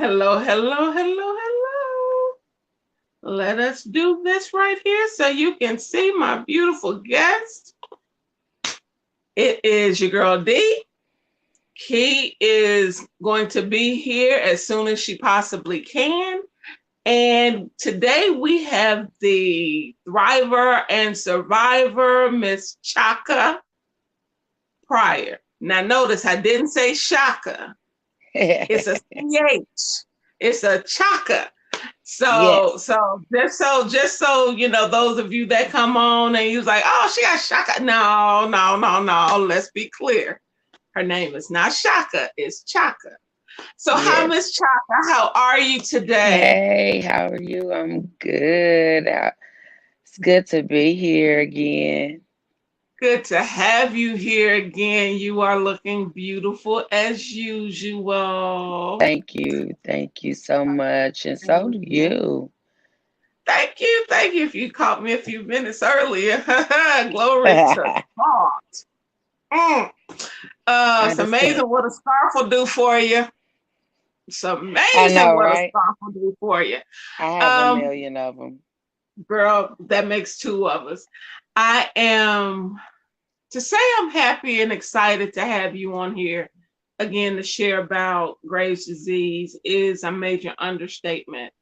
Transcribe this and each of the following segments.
Hello, hello, hello, hello. Let us do this right here so you can see my beautiful guest. It is your girl D. Key is going to be here as soon as she possibly can. And today we have the thriver and survivor, Miss Chaka Pryor. Now notice I didn't say Shaka. It's a CH. It's a Chaka. So, Yes, so you know, those of you that come on and you're like, oh, she got Shaka. No, no, no, no. Let's be clear. Her name is not Shaka, it's Chaka. So, hi, yes. Miss Chaka. How are you today? Hey, how are you? I'm good. It's good to be here again. Good to have you here again. You are looking beautiful as usual. Thank you so much, and so do you. Thank you. Thank you. If you caught me a few minutes earlier, glory to God. Mm. I It's understand. amazing what a scarf will do for you. It's I amazing know, what a right? scarf will do for you. I have a Um, million of them. Girl, that makes two of us. I am to say I'm happy and excited to have you on here again to share about Graves' disease is a major understatement.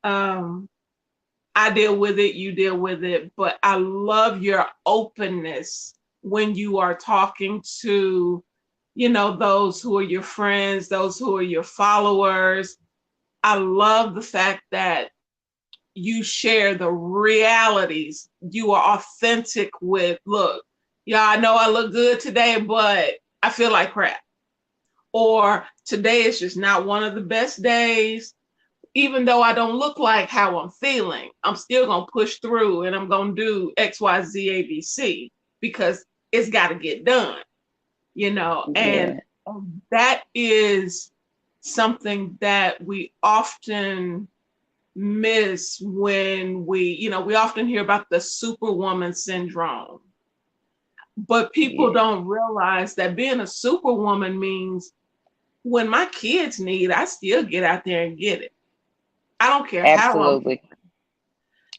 Um, I deal with it, you deal with it, but I love your openness when you are talking to, you know, those who are your friends, those who are your followers. I love the fact that you share the realities. You are authentic with, look, yeah, I know I look good today, but I feel like crap. Or today is just not one of the best days. Even though I don't look like how I'm feeling, I'm still going to push through and I'm going to do X, Y, Z, A, B, C because it's got to get done, you know, and Yeah, that is something that we often miss when we often hear about the superwoman syndrome, but people yeah, don't realize that being a superwoman means when my kids need, I still get out there and get it. I don't care how I'm absolutely,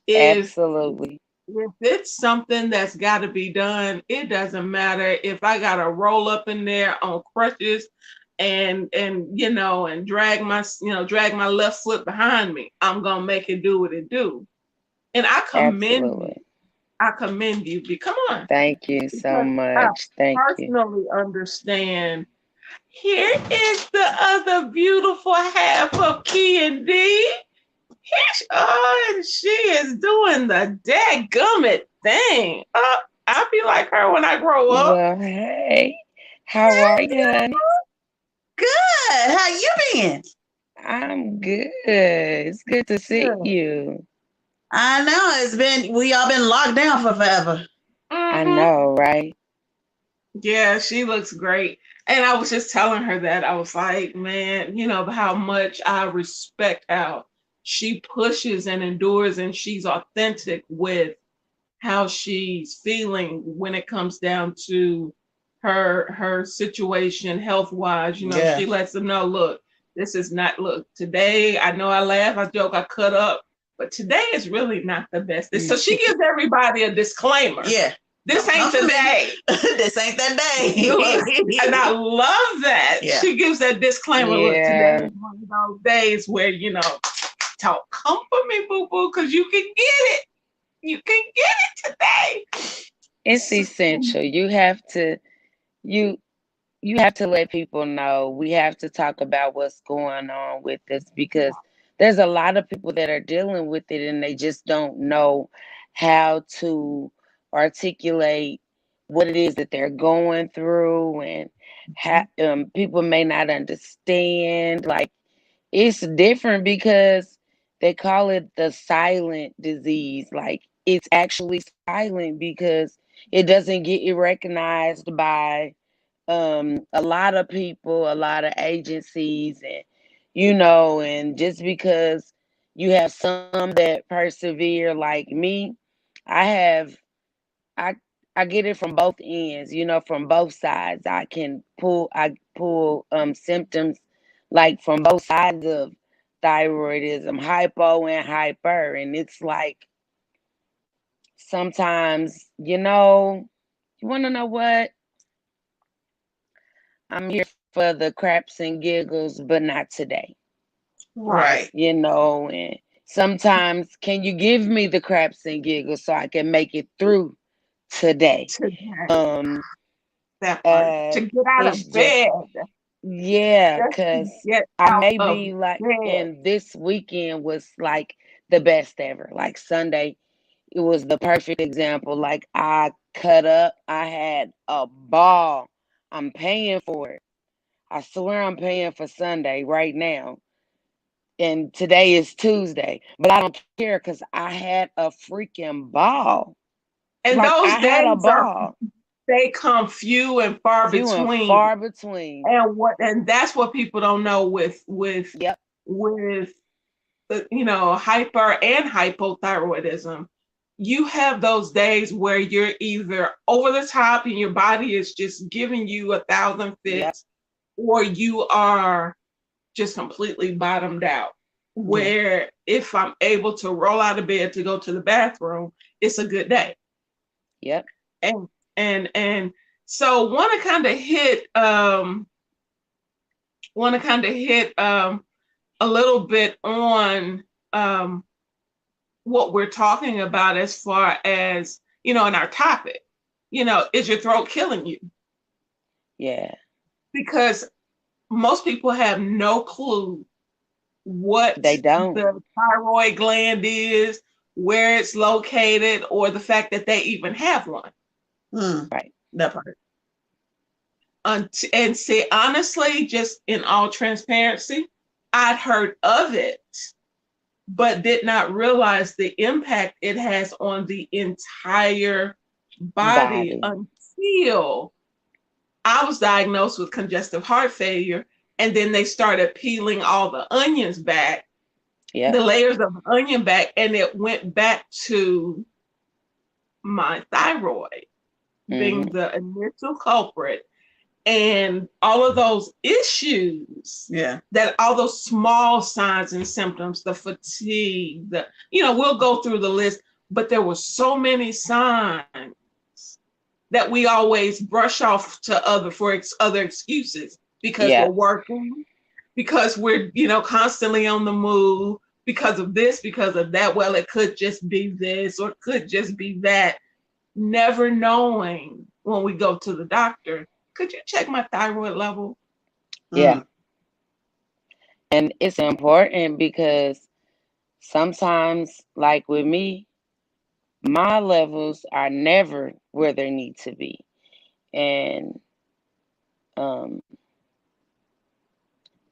if absolutely. if it's something that's got to be done, it doesn't matter if I got to roll up in there on crutches and and drag my left foot behind me. I'm gonna make it do what it do. And I commend you. Absolutely. I commend you. Come on, Thank you so because I much. Thank you. personally understand. Here is the other beautiful half of Key and D. And she is doing the dadgummit thing. I'll be like her when I grow up. Well, hey, how are you, honey? Good. How you been? I'm good. It's good to see Yeah. you. I know we all been locked down for forever. I Hmm. know, right? Yeah, she looks great. And I was just telling her that I was like, man, you know, how much I respect how she pushes and endures and she's authentic with how she's feeling when it comes down to her situation health wise. You know, Yeah. she lets them know, look, this is not look today. I know I laugh, I joke, I cut up, but today is really not the best. So she gives everybody a disclaimer. Yeah. This Don't ain't come for the me. day. This ain't that Look, and I day. love that. Yeah. She gives that disclaimer. Look, today Yeah, is one of those days where, talk come for me, boo boo, because you can get it. You can get it today. it's So, essential. You you have to let people know. We have to talk about what's going on with this because there's a lot of people that are dealing with it and they just don't know how to articulate what it is that they're going through and people may not understand. Like it's different because they call it the silent disease. Like it's actually silent because it doesn't get recognized by a lot of people, a lot of agencies, and and just because you have some that persevere like me, I have I I get it from both ends, from both sides. I pull symptoms like from both sides of thyroidism, hypo and hyper. And it's like sometimes, you want to know what? I'm here for the craps and giggles, but not today. Right. Right. And sometimes, can you give me the craps and giggles so I can make it through today? Today. Um, That part. To get out it's of just, bed. yeah, Just to because get I out may of be like, bed. and this weekend was like the best ever. Like Sunday, it was the perfect example. Like I cut up, I had a ball. I'm paying for it. I swear I'm paying for Sunday right now. And today is Tuesday, but I don't care because I had a freaking ball. And Like those I had a days are ball, they come few and far few and between. far between. And that's what people don't know Yep, with hyper and hypothyroidism. You have those days where you're either over the top and your body is just giving you a thousand yep, fits, or you are just completely bottomed out. yeah, Where if I'm able to roll out of bed to go to the bathroom, it's a good day. yep, And and so want to kind of hit a little bit on um, what we're talking about as far as in our topic. Is your throat killing you? yeah. Because most people have no clue They what don't. the thyroid gland is, where it's located, or the fact that they even have one. Mm, Right. that part. And see, honestly, just in all transparency, I'd heard of it, but did not realize the impact it has on the entire body Body. until I was diagnosed with congestive heart failure. And then they started peeling all the onions back, the Yep. layers of the onion back, and it went back to my thyroid being Hmm. the initial culprit. And all of those issues, Yeah. that all those small signs and symptoms, the fatigue, we'll go through the list, but there were so many signs that we always brush off to other excuses, because we're Yep. working, because we're constantly on the move, because of this, because of that. Well, it could just be this, or it could just be that, never knowing when we go to the doctor, could you check my thyroid level? Yeah. Mm, And it's important because sometimes, like with me, my levels are never where they need to be. And um,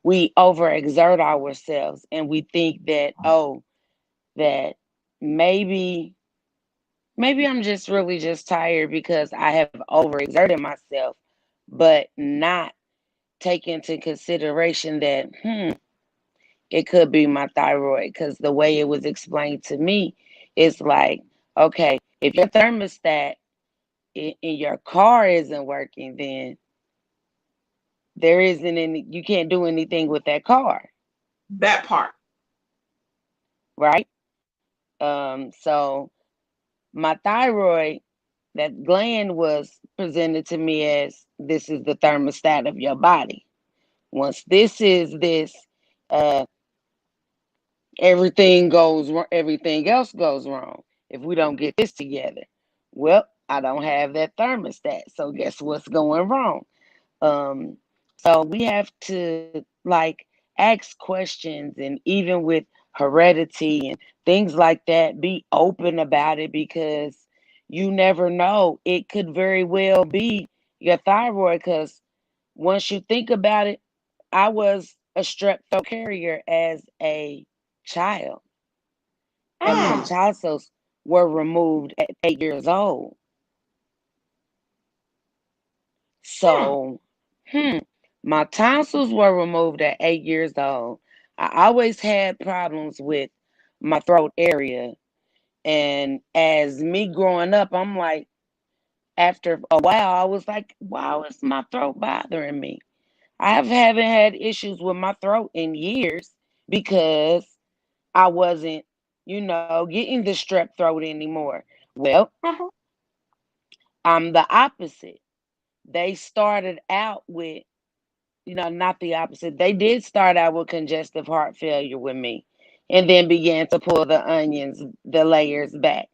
we overexert ourselves and we think that, oh, that maybe I'm just really just tired because I have overexerted myself, but not take into consideration that it could be my thyroid, because the way it was explained to me is like, okay, if your thermostat in your car isn't working, then there isn't any, you can't do anything with that car, That part. right? So my thyroid, that gland was presented to me as this is the thermostat of your body. Once this is this, uh, everything else goes wrong if we don't get this together. Well, I don't have that thermostat, so guess what's going wrong? Um, so we have to like ask questions, and even with heredity and things like that, be open about it, because you never know. It could very well be your thyroid, because once you think about it, I was a strep throat carrier as a child, and my Mm, tonsils were removed at 8 years old. mm. So, my tonsils were removed at 8 years old. I always had problems with my throat area. And as me growing up, I'm like, after a while, I was like, why is my throat bothering me? haven't had issues with my throat in years because I wasn't, getting the strep throat anymore. Well, Mhm. I'm the opposite. They started out with, not the opposite. They did start out with congestive heart failure with me and then began to pull the onions, the layers back.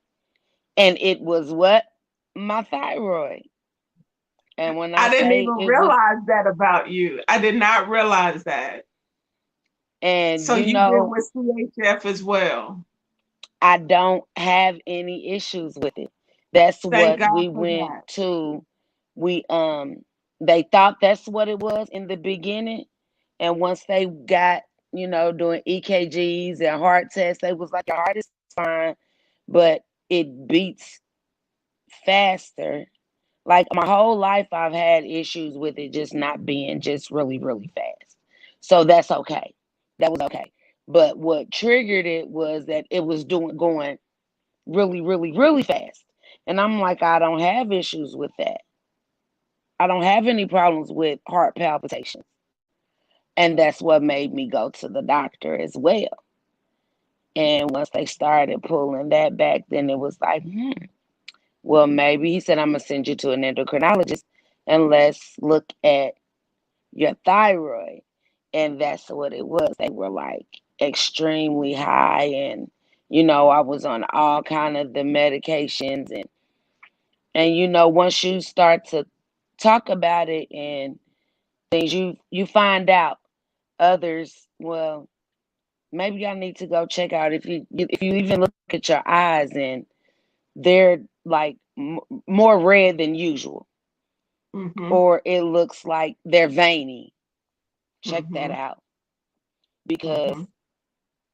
And it was what? My thyroid. And when I I didn't say even it was, realize that about you. I did not realize that. and So you deal with CHF as well. I don't have any issues with it. That's Thank what God we for went that. to. We they thought that's what it was in the beginning. And once they got, doing EKGs and heart tests, they was like, your heart is fine, but it beats faster. Like my whole life I've had issues with it just not being just really, really fast. So that's okay. That was okay. But what triggered it was that it was going really, really, really fast. And I'm like, I don't have issues with that. I don't have any problems with heart palpitations. And that's what made me go to the doctor as well. And once they started pulling that back, then it was like, well, maybe he said, I'm going to send you to an endocrinologist and let's look at your thyroid. And that's what it was. They were like extremely high. And, I was on all kind of the medications and once you start to talk about it and things, you find out others, well, maybe y'all need to go check out if you even look at your eyes and they're like more red than usual, Mm-hmm. or it looks like they're veiny. Check that Mm-hmm. out because Mm-hmm.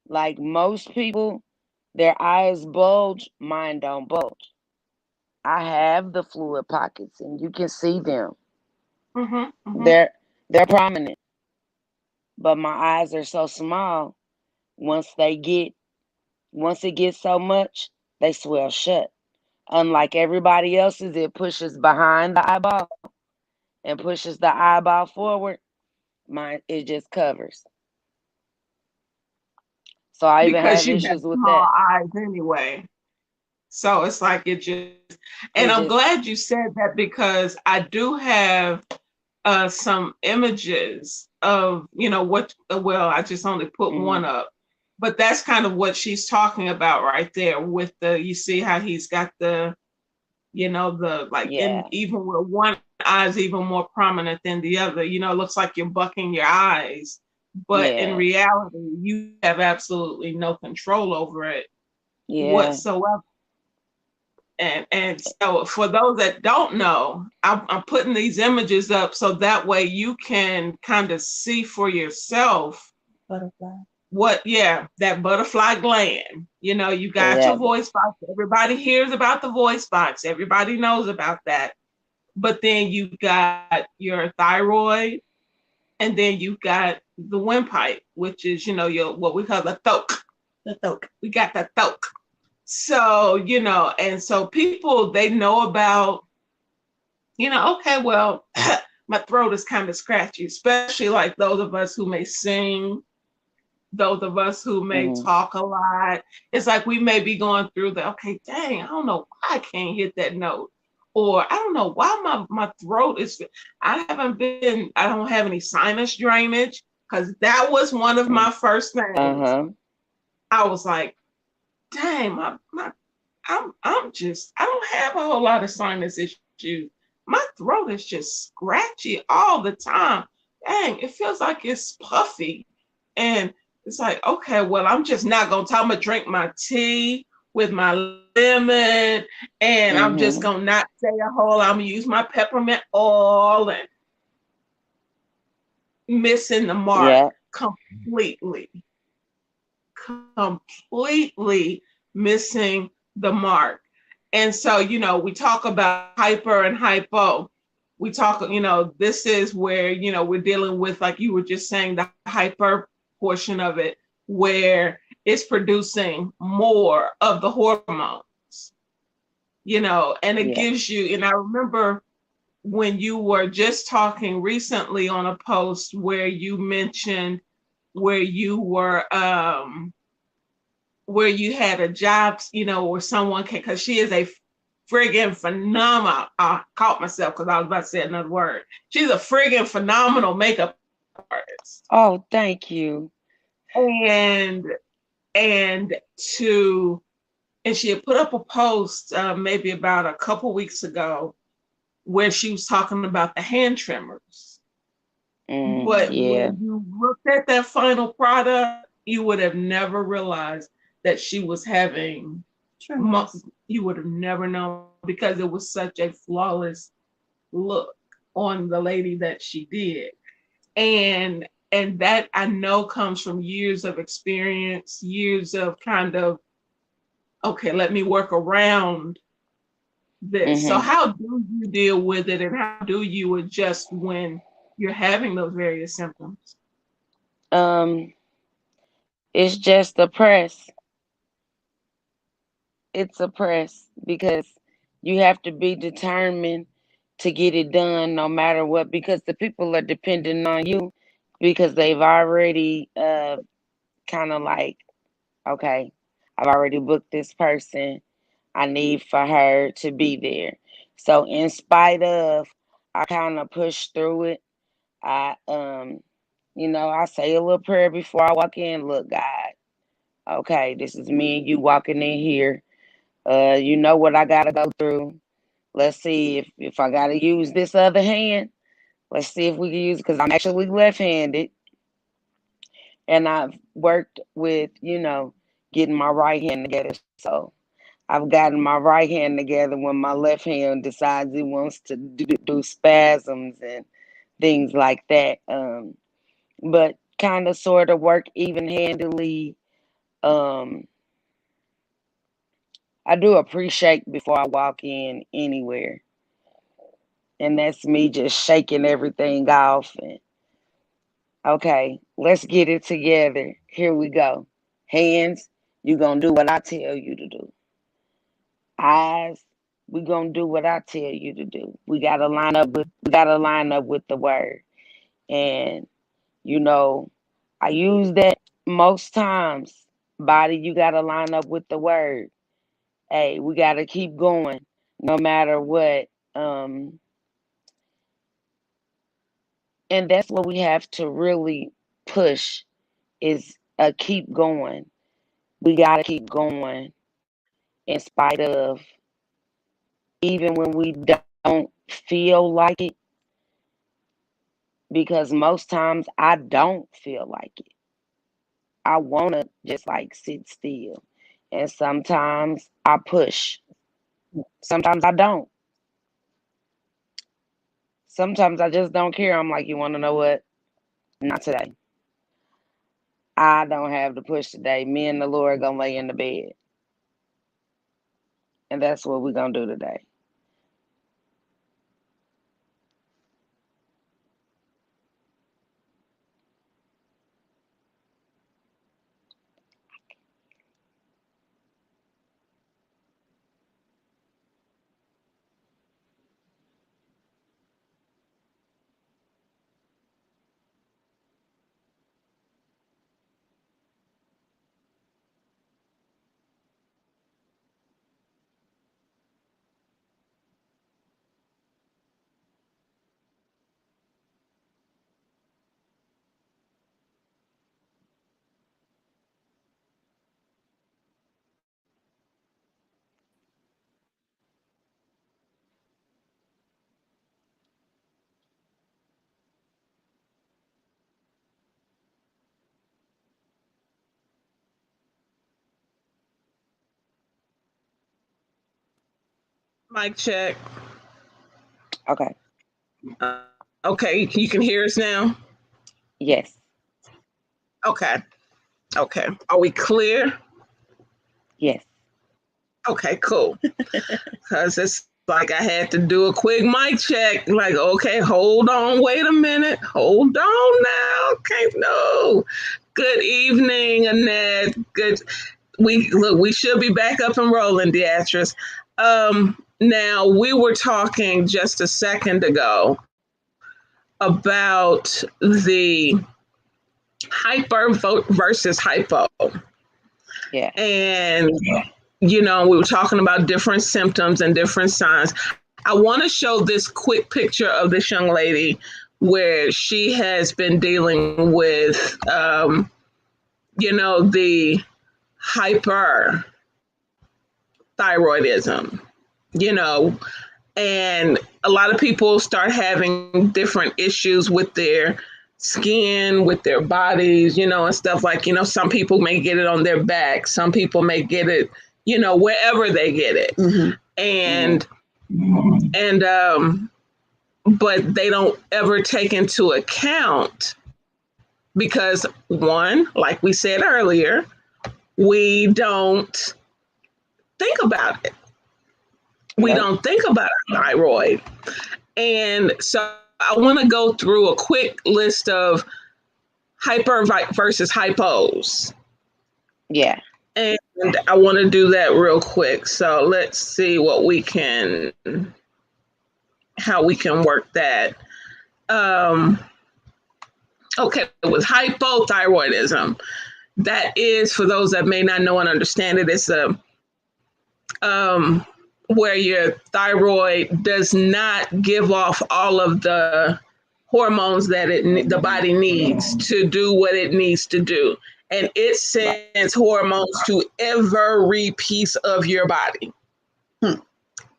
like most people, their eyes bulge, mine don't bulge. I have the fluid pockets and you can see them. Mm-hmm. Mm-hmm. They're prominent, but my eyes are so small. Once they get once it gets so much, they swell shut. Unlike everybody else's, it pushes behind the eyeball and pushes the eyeball forward. Mine it just covers. So I even Because have you have issues with small that. eyes anyway. So it's like it just, and It I'm just glad you said that because I do have some images of, what, well, I just only put one mm, up, but that's kind of what she's talking about right there with you see how he's got the like in yeah, even where one eye is even more prominent than the other, it looks like you're bucking your eyes, but in yeah, reality, you have absolutely no control over it yeah, whatsoever. And so for those that don't know, I'm putting these images up so that way you can kind of see for yourself Butterfly. that butterfly gland. You got your yeah, voice box. Everybody hears about the voice box. Everybody knows about that. But then you got your thyroid, and then you got the windpipe, which is, your what we call the thoke. The throat. We got the thoke. So, and so people, they know about, okay, well, my throat is kind of scratchy, especially like those of us who may sing, those of us who may hmm talk a lot. It's like we may be going through okay, dang, I don't know why I can't hit that note. Or I don't know why my throat is, I don't have any sinus drainage because that was one of my first things. uh-huh, I was like, dang, I don't have a whole lot of sinus issues. My throat is just scratchy all the time. Dang, it feels like it's puffy. And it's like, okay, well, I'm just not gonna I'm gonna drink my tea with my lemon, and I'm just hmm gonna not say a whole, I'm gonna use my peppermint oil and missing the mark yeah, completely. Completely missing the mark. And so, we talk about hyper and hypo. We talk, this is where, we're dealing with, like you were just saying, the hyper portion of it, where it's producing more of the hormones, and it yeah, gives you, and I remember when you were just talking recently on a post where you mentioned where you were where you had a job, you know, where someone can, because she is a friggin' phenomenal. I caught myself because I was about to say another word. She's a friggin' phenomenal makeup artist. Oh, thank you. And and to and she had put up a post maybe about a couple weeks ago where she was talking about the hand trimmers. But Yeah. when you looked at that final product, you would have never realized that she was having, you would have never known because it was such a flawless look on the lady that she did. And that I know comes from years of experience, years of kind of, okay, let me work around this. So Mm-hmm. how do you deal with it and how do you adjust when you're having those various symptoms? Um, it's just a press. It's a press because you have to be determined to get it done no matter what, because the people are depending on you because they've already kind of like, okay, I've already booked this person. I need for her to be there. So in spite of, I kind of push through it. I I say a little prayer before I walk in. Look, God, okay, this is me and you walking in here. You know what I gotta go through. Let's see if I gotta use this other hand. Let's see if we can use it because I'm actually left-handed, and I've worked with getting my right hand together. So I've gotten my right hand together when my left hand decides it wants to do spasms and things like that. But kind of sort of work even-handedly. Um, I do a pre-shake before I walk in anywhere. And that's me just shaking everything off and okay, let's get it together. Here we go. Hands, you gonna do what I tell you to do. Eyes, we gonna do what I tell you to do. We gotta line up with the word. And you know, I use that most times. Body, you gotta line up with the word. Hey, we gotta keep going no matter what. And that's what we have to really push is keep going. We got to keep going in spite of, even when we don't feel like it, because most times I don't feel like it. I want to just like sit still. And sometimes I push. Sometimes I don't. Sometimes I just don't care. I'm like, you want to know what? Not today. I don't have to push today. Me and the Lord gonna lay in the bed. And that's what we're gonna do today. Mic check. Okay. Okay, you can hear us now? Yes. Okay, okay. Are we clear? Yes. Okay, cool. Because it's like I had to do a quick mic check. Like, okay, hold on, wait a minute. Hold on now. Okay, no. Good evening, Annette. Good. We should be back up and rolling, Beatrice. Now, we were talking just a second ago about the versus hypo. Yeah. And, we were talking about different symptoms and different signs. I want to show this quick picture of this young lady where she has been dealing with, the hyperthyroidism, you know, and a lot of people start having different issues with their skin, with their bodies, and stuff like, some people may get it on their back, some people may get it, wherever they get it. Mm-hmm. And, but they don't ever take into account because, one, like we said earlier, we don't think about it. We don't think about our thyroid. And so I want to go through a quick list of hyper versus hypos. Yeah. And I want to do that real quick. So let's see how we can work that. Okay, with hypothyroidism, that is, for those that may not know and understand it, it's where your thyroid does not give off all of the hormones that the body needs to do what it needs to do. And it sends hormones to every piece of your body.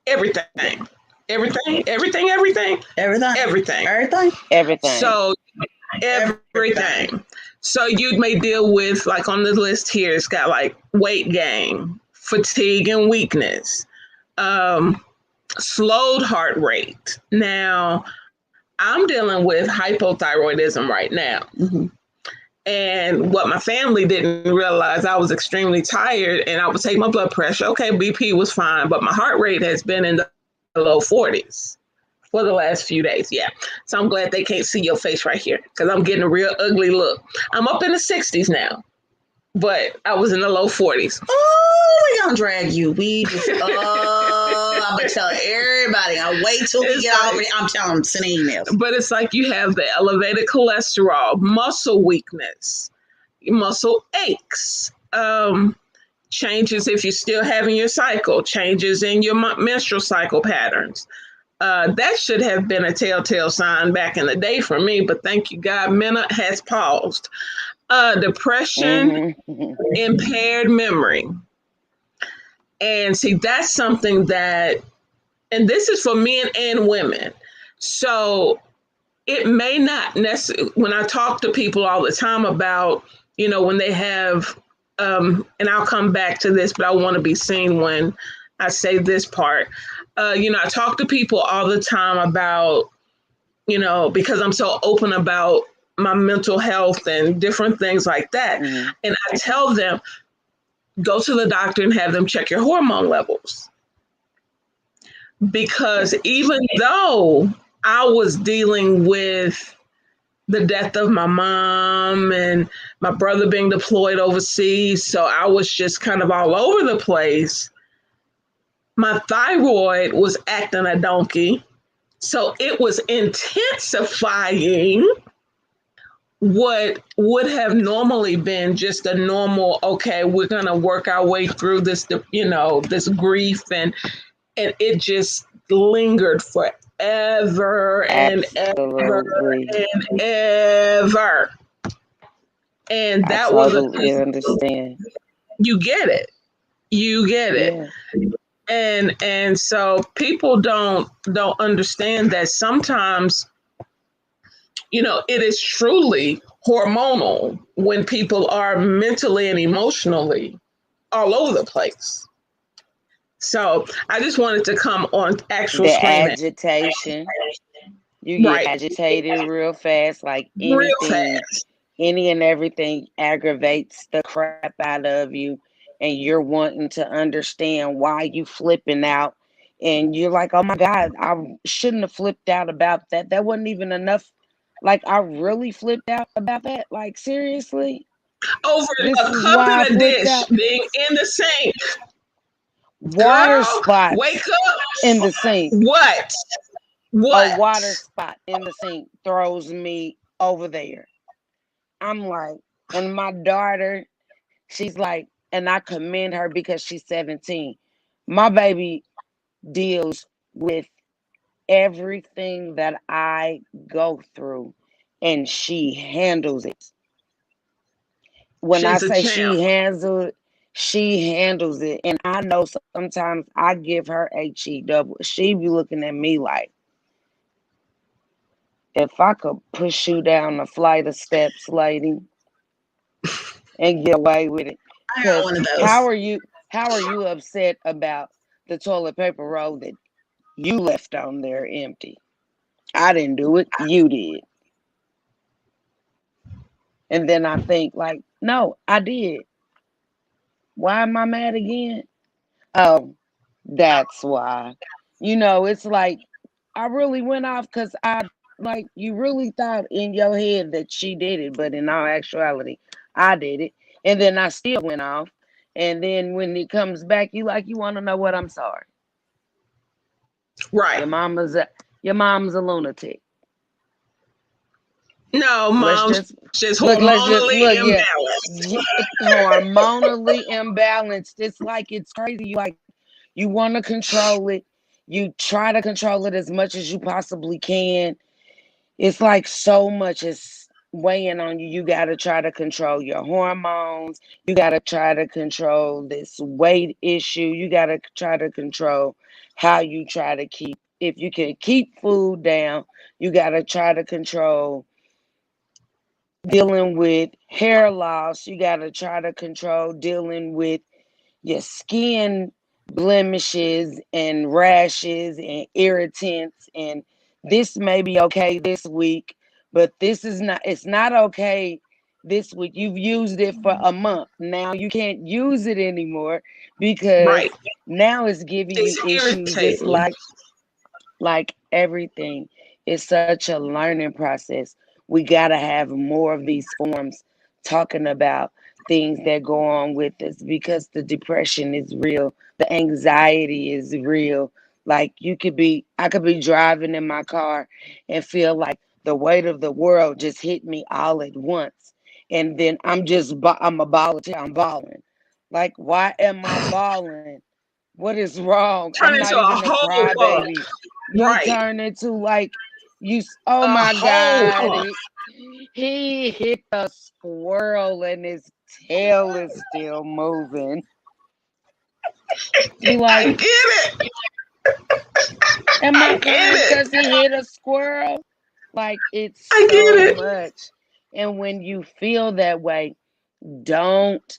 Everything. So everything. So you may deal with, like on the list here, it's got like weight gain, fatigue and weakness, slowed heart rate. Now, I'm dealing with hypothyroidism right now. Mm-hmm. And what my family didn't realize, I was extremely tired and I would take my blood pressure. Okay, BP was fine, but my heart rate has been in the low 40s for the last few days. Yeah. So I'm glad they can't see your face right here because I'm getting a real ugly look. I'm up in the 60s now, but I was in the low 40s. Oh, we gonna drag you. I'm gonna tell everybody. I'll wait till we get off. I'm telling them, send emails. But it's like you have the elevated cholesterol, muscle weakness, muscle aches, changes if you're still having your cycle, changes in your menstrual cycle patterns. That should have been a telltale sign back in the day for me, but thank you, God, MENA has paused. Depression, impaired memory. And see, that's something that, and this is for men and women. So it may not necessarily, when I talk to people all the time about, when they have, and I'll come back to this, but I want to be seen when I say this part. I talk to people all the time about, because I'm so open about my mental health and different things like that. Mm-hmm. And I tell them, go to the doctor and have them check your hormone levels. Because even though I was dealing with the death of my mom and my brother being deployed overseas, so I was just kind of all over the place, my thyroid was acting a donkey. So it was intensifying what would have normally been just a normal, okay, we're going to work our way through this, this grief. And it just lingered forever and ever and ever. And that I totally understand. You get it. Yeah. And so people don't understand that sometimes, it is truly hormonal when people are mentally and emotionally all over the place. So I just wanted to come on actual the screen. Agitation. You get agitated real fast, like anything, any and everything aggravates the crap out of you. And you're wanting to understand why you flipping out. And you're like, oh my God, I shouldn't have flipped out about that. That wasn't even enough. Like, I really flipped out about that. Like, seriously? Over a cup in a dish being in the sink. water Girl, wake spots up. in the sink. What? A What? water spot in the sink throws me over there. I'm like, and my daughter, she's like, and I commend her because she's 17. My baby deals with everything that I go through, and she handles it. When I She's a say champ. she handles it. And I know sometimes I give her a cheat double. She be looking at me like, if I could push you down a flight of steps, lady, and get away with it. I got Cause one of those. how are you upset about the toilet paper roll that you left on there empty? I didn't do it, you did. And then I think like, no, I did. Why am I mad again? Oh, that's why. It's like I really went off because I like you really thought in your head that she did it, but in all actuality, I did it. And then I still went off. And then when it comes back, you want to know what? I'm sorry. Right. Your mama's a your mom's a lunatic. No, Let's mom's just just let's just hormonally look, yeah. imbalanced. Hormonally imbalanced. It's like it's crazy. You want to control it. You try to control it as much as you possibly can. It's like so much is weighing on you. You got to try to control your hormones. You got to try to control this weight issue. You got to try to control how you try to keep, if you can keep food down, you got to try to control dealing with hair loss. You got to try to control dealing with your skin blemishes and rashes and irritants. And this may be okay this week, but it's not okay this week. You've used it for a month. Now you can't use it anymore Right. because now it's giving you It's issues. It's irritating. like everything is such a learning process. We got to have more of these forums talking about things that go on with us because the depression is real, the anxiety is real. Like I could be driving in my car and feel like the weight of the world just hit me all at once. And then I'm a baller till I'm balling. Like, why am I balling? What is wrong? Turn I'm not into a even a whole punk. crybaby. You Right. turn into like oh A my whole God. punk. He hit the squirrel and his tail is still moving. You I like, get it. am I I get crying it. because he hit a squirrel? Like, it's I so get it. much. And when you feel that way, don't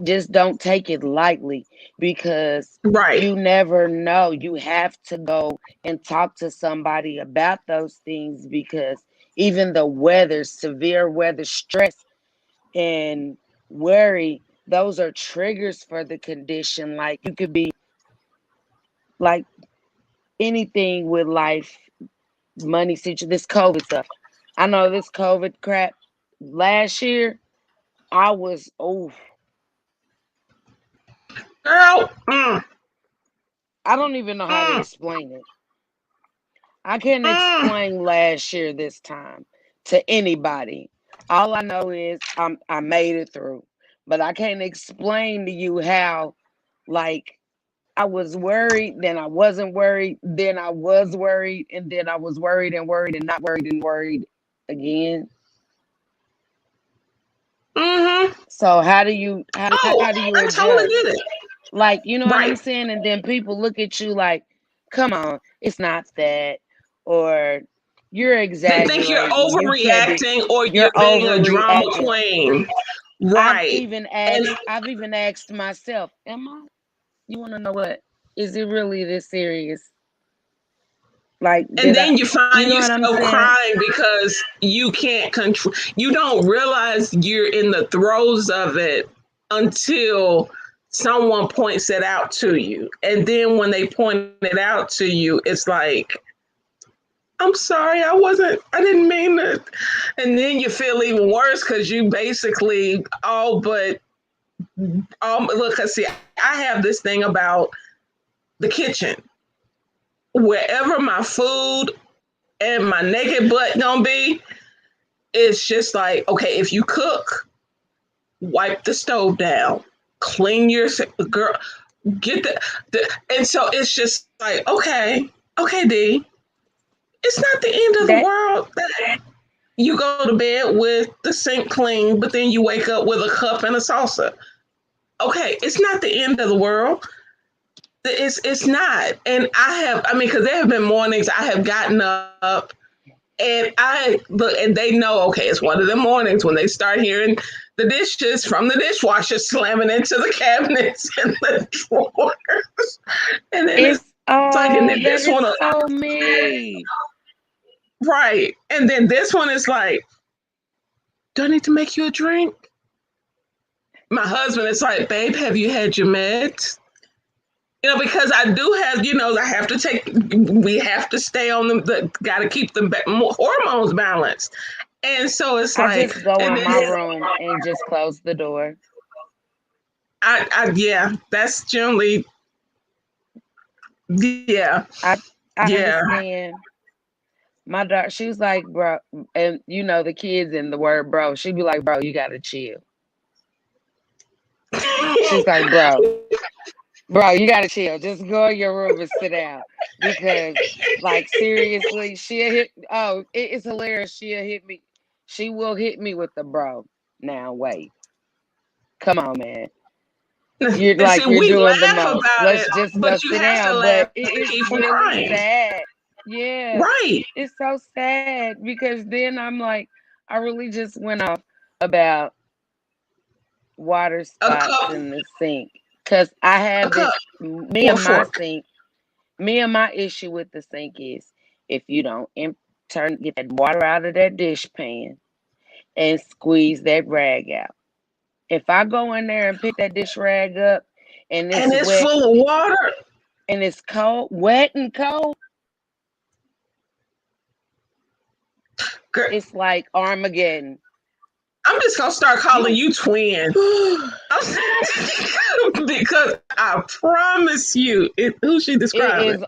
just don't take it lightly because Right. you never know. You have to go and talk to somebody about those things because even the weather, severe weather, stress, and worry, those are triggers for the condition. Like you could be like anything with life, money situation, this COVID stuff. I know this COVID crap last year, I was, oh, Girl. I don't even know how to Mm, explain it. I can't mm. explain last year this time to anybody. All I know is I made it through. But I can't explain to you how like I was worried, then I wasn't worried, then I was worried, and then I was worried and worried and not worried and worried again. Mm-hmm. So how Oh, do you I totally adjust? get it. Like, you know what I'm Right. saying? And then people look at you like, come on, it's not that. Or you're They think you're exaggerating. You can't be, overreacting or you're you're being a drama overreacting. queen. Right. And I've even asked myself, you wanna know what? Is it really this serious? Like, and did I then you you find know what I'm yourself saying? crying because you can't control, you don't realize you're in the throes of it until someone points it out to you. And then when they point it out to you, it's like, I'm sorry, I didn't mean it. And then you feel even worse because you basically all but look, see, I have this thing about the kitchen. Wherever my food and my naked butt gonna be, it's just like, okay, if you cook, wipe the stove down, clean your girl, get the and so it's just like, okay, D, it's not the end of the That world that you go to bed with the sink clean, but then you wake up with a cup and a salsa. Okay, it's not the end of the world. It's not. And I mean, because there have been mornings I have gotten up and I look and they know, okay, it's one of the mornings when they start hearing the dishes from the dishwasher slamming into the cabinets and the drawers. And then it's is like, and oh, then that this is one, so me. right. And then this one is like, do I need to make you a drink? My husband is like, babe, have you had your meds? Because I do have, I have to we have to stay on got to keep the hormones balanced. And so it's I like, just go and in then my room and just close the door. yeah, that's generally, yeah, I I yeah. understand. My daughter, she was like, bro, and the kids in the word bro, she'd be like, bro, you gotta chill. She's like, bro, you gotta chill. Just go in your room and sit down. Because, like, seriously, she'll hit, oh, it's hilarious. She'll hit me. She will hit me with the bro. Now, wait. Come on, man. You're And see, like, you're we doing the laugh most. about Let's it, just go but you sit have to down. laugh But to it's keep from really crying. sad. Yeah. Right. It's so sad because then I'm like, I really just went off about water A spots cup, in the sink. Because I a have cup, this, or a fork. me and my issue with the sink is if you don't get that water out of that dish pan and squeeze that rag out. If I go in there and pick that dish rag up and it's And it's wet full of water. and it's cold, wet and cold, Girl, it's like Armageddon. I'm just going to start calling You you twin. Because I promise you, who she describing?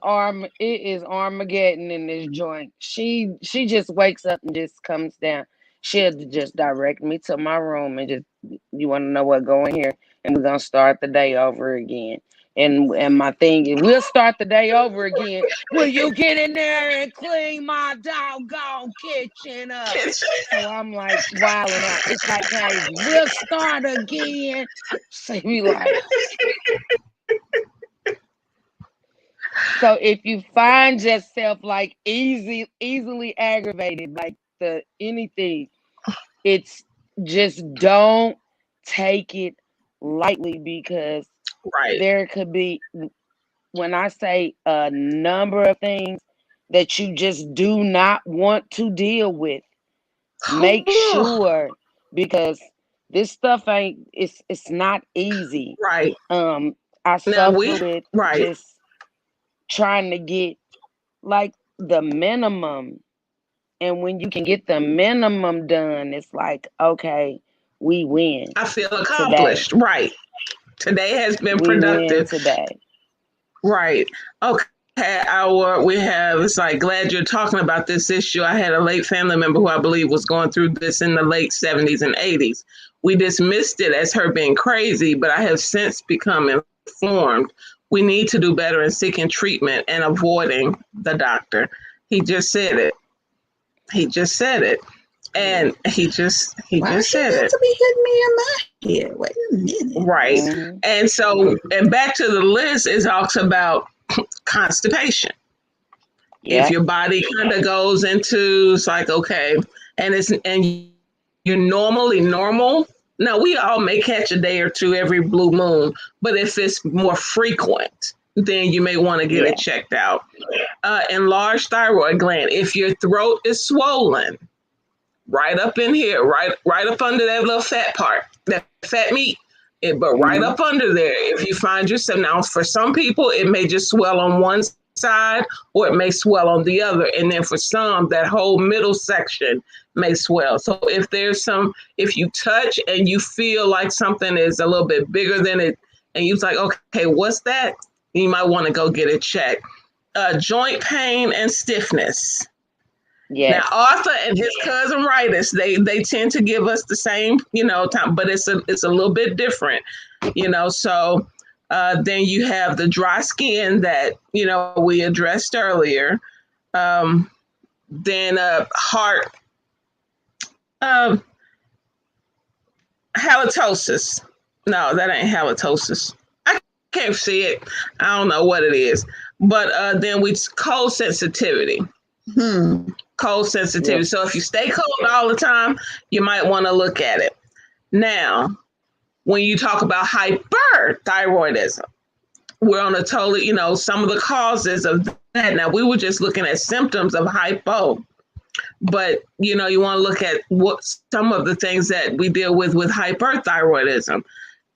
it is Armageddon in this joint. She just wakes up and just comes down. She'll just direct me to my room and just, you want to know what, go in here and we're gonna start the day over again. And my thing is, we'll start the day over again. Will you get in there and clean my doggone kitchen up? So I'm like wilding out. It's like crazy. We'll start again. So we like, so if you find yourself like easily aggravated, like the anything, it's just don't take it lightly because Right. there could be, when I say a number of things that you just do not want to deal with, make sure, because this stuff ain't, it's not easy. Right. I Now suffer with right. just trying to get like the minimum. And when you can get the minimum done, it's like, okay, we win I feel today. accomplished. Right. Today has been We win productive. today. Right. Okay. We have, it's like, glad you're talking about this issue. I had a late family member who I believe was going through this in the late 70s and 80s. We dismissed it as her being crazy, but I have since become informed we need to do better in seeking treatment and avoiding the doctor. He just said it. He just said it. And he just said it. To be hitting me in my head. Wait a minute. Right. Mm-hmm. And so, and back to the list, it talks about constipation. If Yeah. your body kind of goes into, it's like, okay, and you're normally normal. Now, we all may catch a day or two every blue moon, but if it's more frequent, then you may want to get it Yeah. checked out. Enlarged thyroid gland. If your throat is swollen, right up in here, right up under that little fat part, that fat meat. But right Mm-hmm. up under there, if you find yourself, now for some people, it may just swell on one side or it may swell on the other. And then for some, that whole middle section may swell. So if you touch and you feel like something is a little bit bigger than it, and you're like, okay, what's that? You might want to go get it checked. Joint pain and stiffness. Now, Yes. Arthur and his cousin Ritus, they tend to give us the same, time, but it's a little bit different, So then you have the dry skin that we addressed earlier. Then heart um, halitosis. No, that ain't halitosis. I can't see it. I don't know what it is. But then we cold sensitivity. Cold sensitivity. Yep. So if you stay cold all the time, you might want to look at it. Now, when you talk about hyperthyroidism, we're on a totally, some of the causes of that. Now, we were just looking at symptoms of hypo, but you want to look at what some of the things that we deal with hyperthyroidism.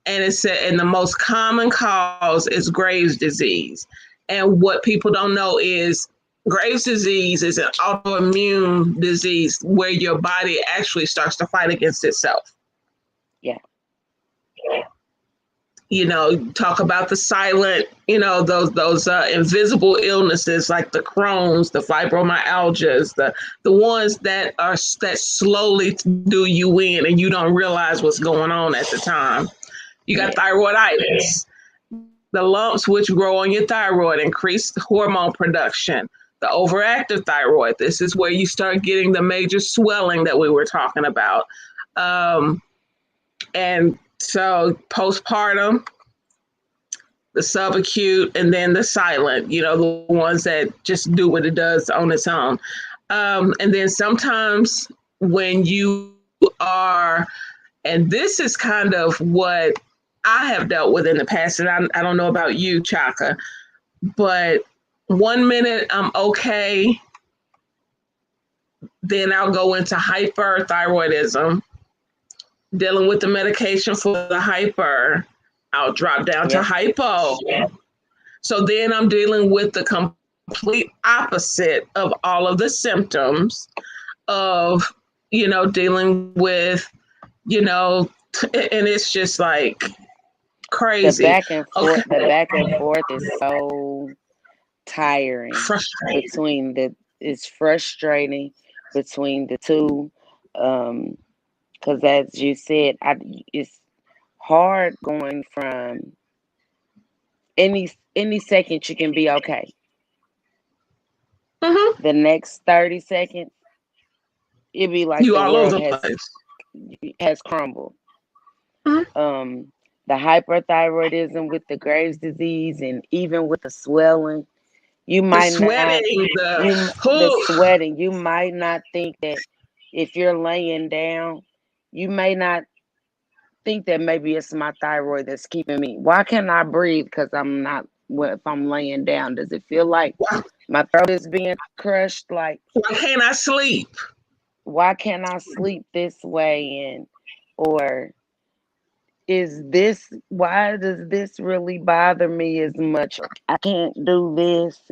And it said, and the most common cause is Graves' disease. And what people don't know is Graves' disease is an autoimmune disease where your body actually starts to fight against itself. Yeah. Talk about the silent, those invisible illnesses like the Crohn's, the fibromyalgias, the ones that slowly do you in and you don't realize what's going on at the time. You got thyroiditis, the lumps which grow on your thyroid, increase hormone production. The overactive thyroid, this is where you start getting the major swelling that we were talking about. And so postpartum, the subacute, and then the silent, the ones that just do what it does on its own. And then sometimes when you are, and this is kind of what I have dealt with in the past, and I don't know about you, Chaka, but 1 minute I'm okay, then I'll go into hyperthyroidism, dealing with the medication for the hyper. I'll drop down to hypo. So then I'm dealing with the complete opposite of all of the symptoms of, dealing with, and it's just like crazy. The back and forth is so tiring. Frustrating. It's frustrating between the two. Because as you said, it's hard going from any second you can be okay. Mm-hmm. The next 30 seconds, it'd be like you the all world over the place. has crumbled. Mm-hmm. The hyperthyroidism with the Graves' disease and even with the swelling, you might not the sweating, you might not think that if you're laying down, you may not think that maybe it's my thyroid that's keeping me. Why can't I breathe? Because I'm not. If I'm laying down, does it feel like my throat is being crushed? Like, why can't I sleep? Why can't I sleep this way? Or why does this really bother me as much? I can't do this,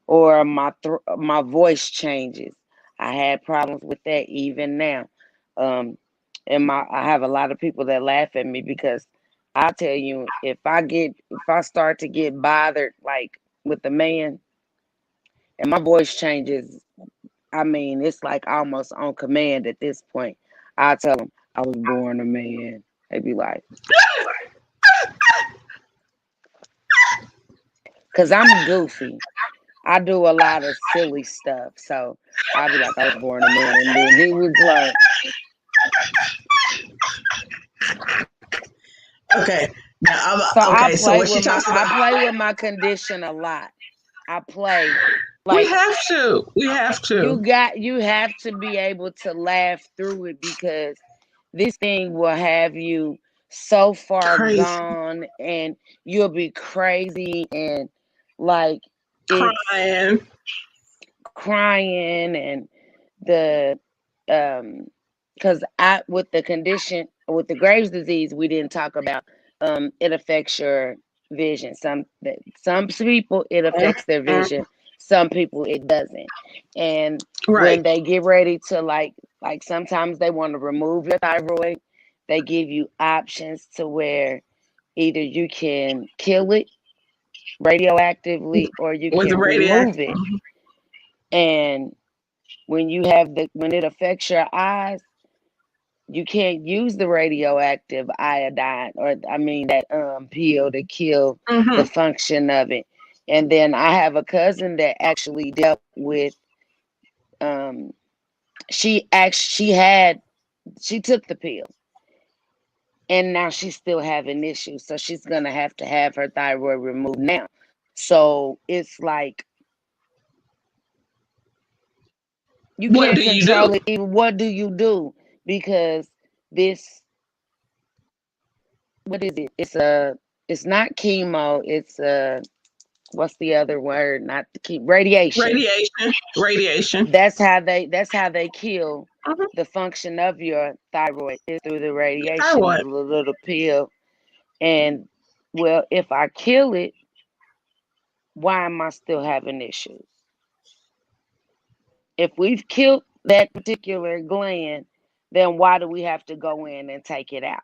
or my voice changes. I had problems with that even now. And I have a lot of people that laugh at me because I tell you, if I start to get bothered like with the man and my voice changes, I mean, it's like almost on command at this point. I tell them I was born a man. They be like, because I'm goofy. I do a lot of silly stuff. So I'll be like, I was born a man. And then he was like, okay. Now, I play with my condition a lot. I play. We have to. You have to be able to laugh through it because this thing will have you so far gone and you'll be crazy and like crying and the because with the condition with the Graves' disease we didn't talk about it affects your vision. Some people it affects their vision, some people it doesn't. And when they get ready to like sometimes they want to remove your thyroid, they give you options to where either you can kill it radioactively, or you With the can remove radioactive. it. And when it affects your eyes, you can't use the radioactive iodine, or I mean that pill, to kill the Mm-hmm. function of it. And then I have a cousin that actually dealt with um she took the pill, and now she's still having issues, so she's gonna have to have her thyroid removed now. So it's like you What can't do you do? control it. Even what do you do? Because this, what is it? It's not chemo. It's what's the other word? Not the radiation. Radiation. Radiation. That's how they kill Mm-hmm. the function of your thyroid, is through the radiation Thyroid. of a little pill. And well, if I kill it, why am I still having issues? If we've killed that particular gland, then why do we have to go in and take it out?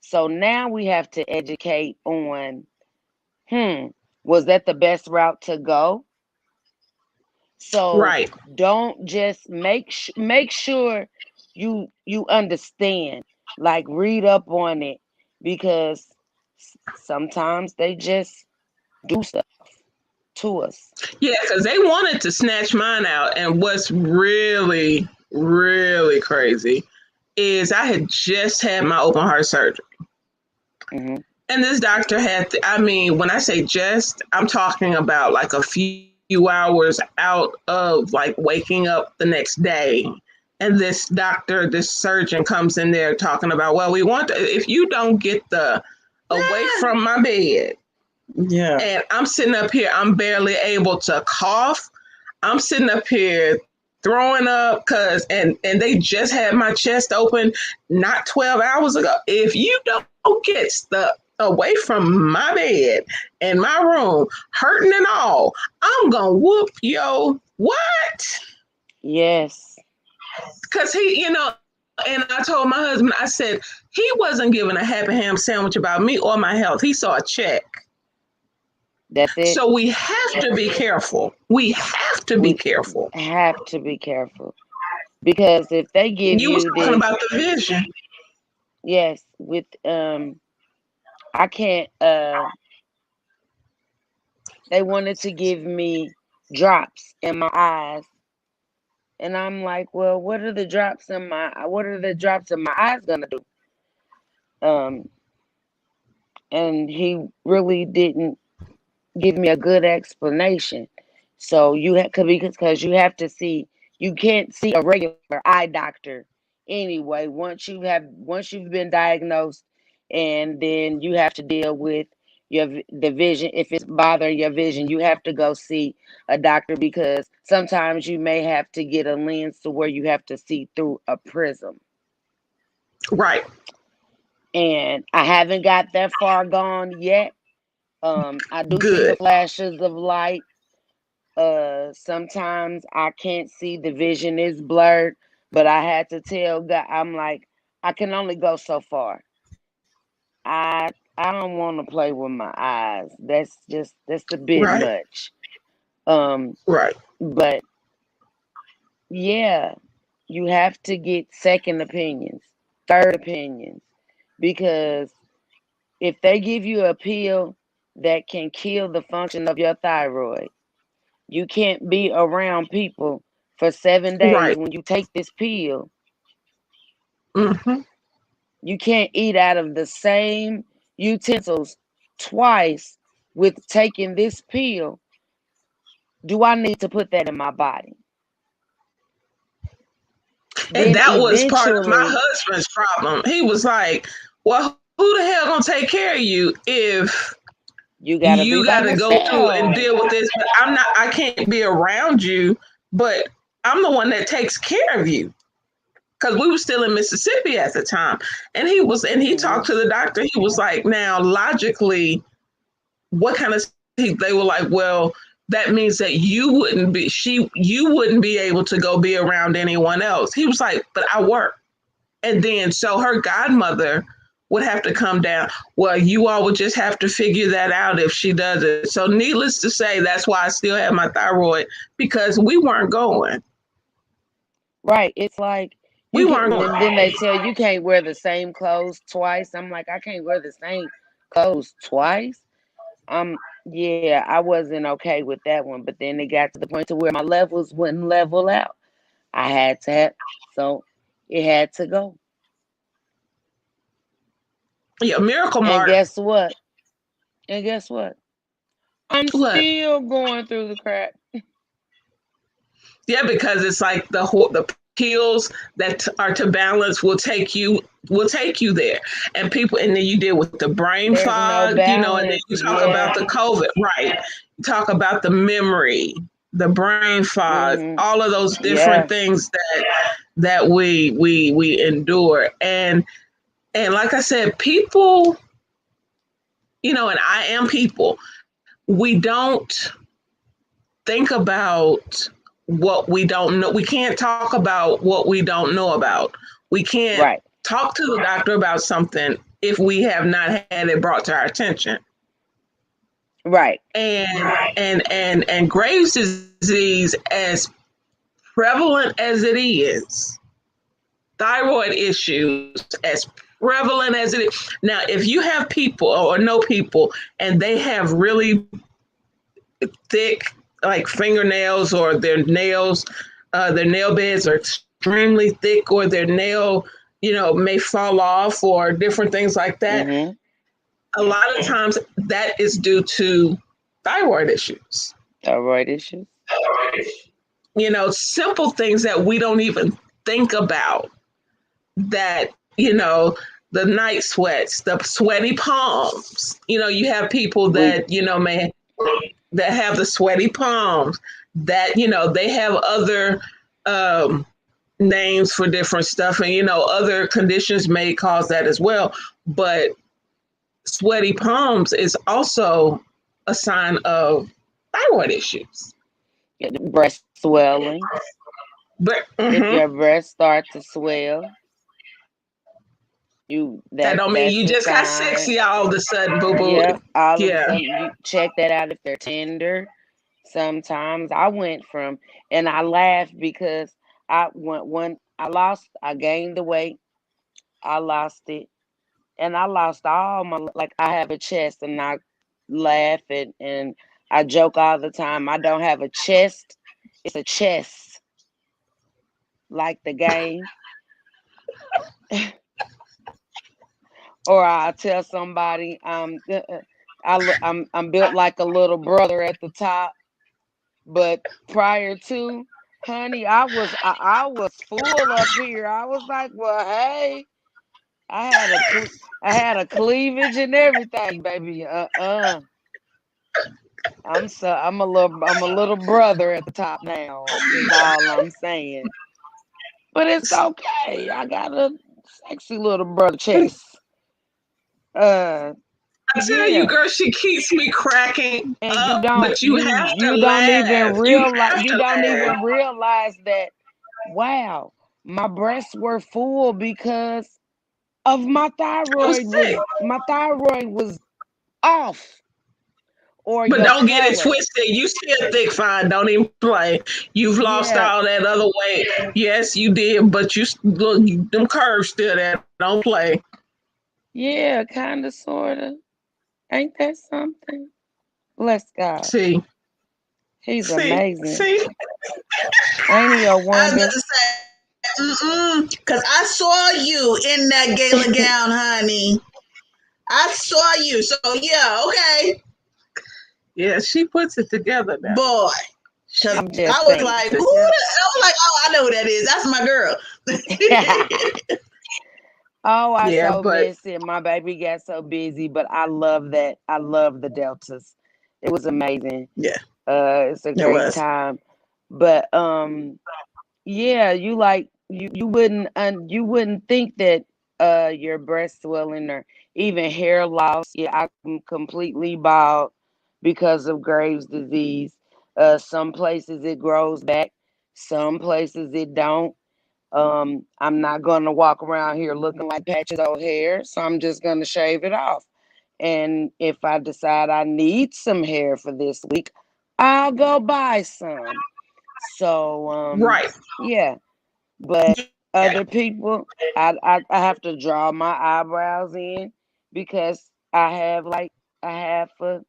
So now we have to educate on, hmm, was that the best route to go? So Right. don't just make sure you understand, like read up on it, because sometimes they just do stuff to us. Yeah, because they wanted to snatch mine out. And what's really, really crazy is I had just had my open heart surgery. Hmm. And this doctor had, I mean, when I say just, I'm talking about like a few hours out of like waking up the next day. And this doctor, this surgeon comes in there talking about, well, we want, if you don't get the away from my bed, Yeah. and I'm sitting up here, I'm barely able to cough. I'm sitting up here throwing up and they just had my chest open not 12 hours ago. If you don't get stuff away from my bed and my room, hurting and all, I'm gonna whoop yo what? Yes, Cause he, and I told my husband, I said, he wasn't giving a happy ham sandwich about me or my health. He saw a check. that's it. So we have to be careful. We have to be We careful. have to be careful, because if they give You was you talking this, about the vision. yes, with I can't they wanted to give me drops in my eyes, and I'm like, well, what are the drops in my eyes gonna do? Um, and he really didn't give me a good explanation. So you have, because you have to see, you can't see a regular eye doctor anyway. Once you've been diagnosed, and then you have to deal with the vision. If it's bothering your vision, you have to go see a doctor, because sometimes you may have to get a lens to where you have to see through a prism. Right. And I haven't got that far gone yet. I do see the Good. flashes of light. Sometimes I can't see, the vision is blurred, but I had to tell God, I'm like, I can only go so far. I don't want to play with my eyes. That's a bit Right. much. Um, Right. but yeah, you have to get second opinions, third opinions, because if they give you a pill that can kill the function of your thyroid, you can't be around people for 7 days Right. when you take this pill. Mm-hmm. You can't eat out of the same utensils twice with taking this pill. Do I need to put that in my body? And Then that was part of my eventually, husband's problem. He was like, well, who the hell gonna take care of you if you got to be you by got to go through and myself. deal with this? But I can't be around you, but I'm the one that takes care of you. Because we were still in Mississippi at the time. And he Hmm. talked to the doctor. He was like, now logically, what kind of, they were like, well, that means that you wouldn't be able to go be around anyone else. He was like, but I work. And then so her godmother would have to come down. Well, you all would just have to figure that out if she does it. So, needless to say, that's why I still have my thyroid because we weren't going. Right. It's like We you weren't can, going. and then they tell you can't wear the same clothes twice. I'm like, I can't wear the same clothes twice. Yeah, I wasn't okay with that one. But then it got to the point to where my levels wouldn't level out. I had to have, so it had to go. Yeah, Miracle And Mart. guess what? And guess what? I'm What? still going through the crap. Yeah, because it's like the pills that are to balance will take you there, and people, and then you deal with the brain There's no fog, and then balance. you talk Yeah. about the COVID, right? You talk about the memory, the brain fog, Hmm. all of those different Yeah. things that we endure, and like I said, people, and I am people. We don't think about what we don't know. We can't talk about what we don't know about. We can't Right. talk to the doctor about something if we have not had it brought to our attention. Right. And Graves' disease, as prevalent as it is, thyroid issues, as prevalent as it is. Now, if you have people or know people and they have really thick like fingernails, or their nail beds are extremely thick, or their nail may fall off, or different things like that. Hmm. A lot of times that is due to thyroid issues. Thyroid issues. Simple things that we don't even think about, that the night sweats, the sweaty palms. You have people We that may that have the sweaty palms, that they have other um, names for different stuff, and other conditions may cause that as well. But sweaty palms is also a sign of thyroid issues. breast swelling. But If your breasts start to swell, that don't mean that's you a just got sign. sexy all of a sudden, boo boo. Yep. All of a Yeah. sudden you check that out if they're tender. Sometimes I went from, and I laughed because I went one I gained the weight, I lost it, and I lost all my, like, I have a chest, and I laugh and I joke all the time. I don't have a chest, it's a chest, like the game. Or I tell somebody I'm built like a little brother at the top, but prior to, honey, I was full up here. I was like, well, hey, I had I had a cleavage and everything, baby. I'm a little brother at the top now. Is all I'm saying. But it's okay. I got a sexy little brother chest. Uh, I tell you, yeah. girl, she keeps me cracking And up, but you have to you don't even laugh. You realize, have to laugh. that, wow, my breasts were full because of I was sick. my thyroid was off, or But your don't get it color. twisted. You still thick fine. Don't even play. You've lost Yeah, all that other weight. Yes, you did, but look, them curves still there. Don't play. yeah, kind of, sort of. Ain't that something? Bless God. See, He's amazing. see. Ain't he a I was about wonder? to say, because I saw you in that gala gown, honey. I saw you. So, yeah, okay. Yeah, she puts it together now. Boy. Because She I'm I just was puts saying. like, it who? I together. was like, oh, I know who that is. That's my girl. Oh, I Yeah, so but miss it. My baby got so busy, but I love that. I love the Deltas. It was amazing. Yeah, It's a it great was. time. But yeah, you wouldn't think that your breast swelling or even hair loss. Yeah, I'm completely bald because of Graves' disease. Some places it grows back, some places it don't. I'm not gonna walk around here looking like patches of hair, so I'm just gonna shave it off. And if I decide I need some hair for this week, I'll go buy some. So Right. yeah. But Yeah. other people, I have to draw my eyebrows in because I have like I have a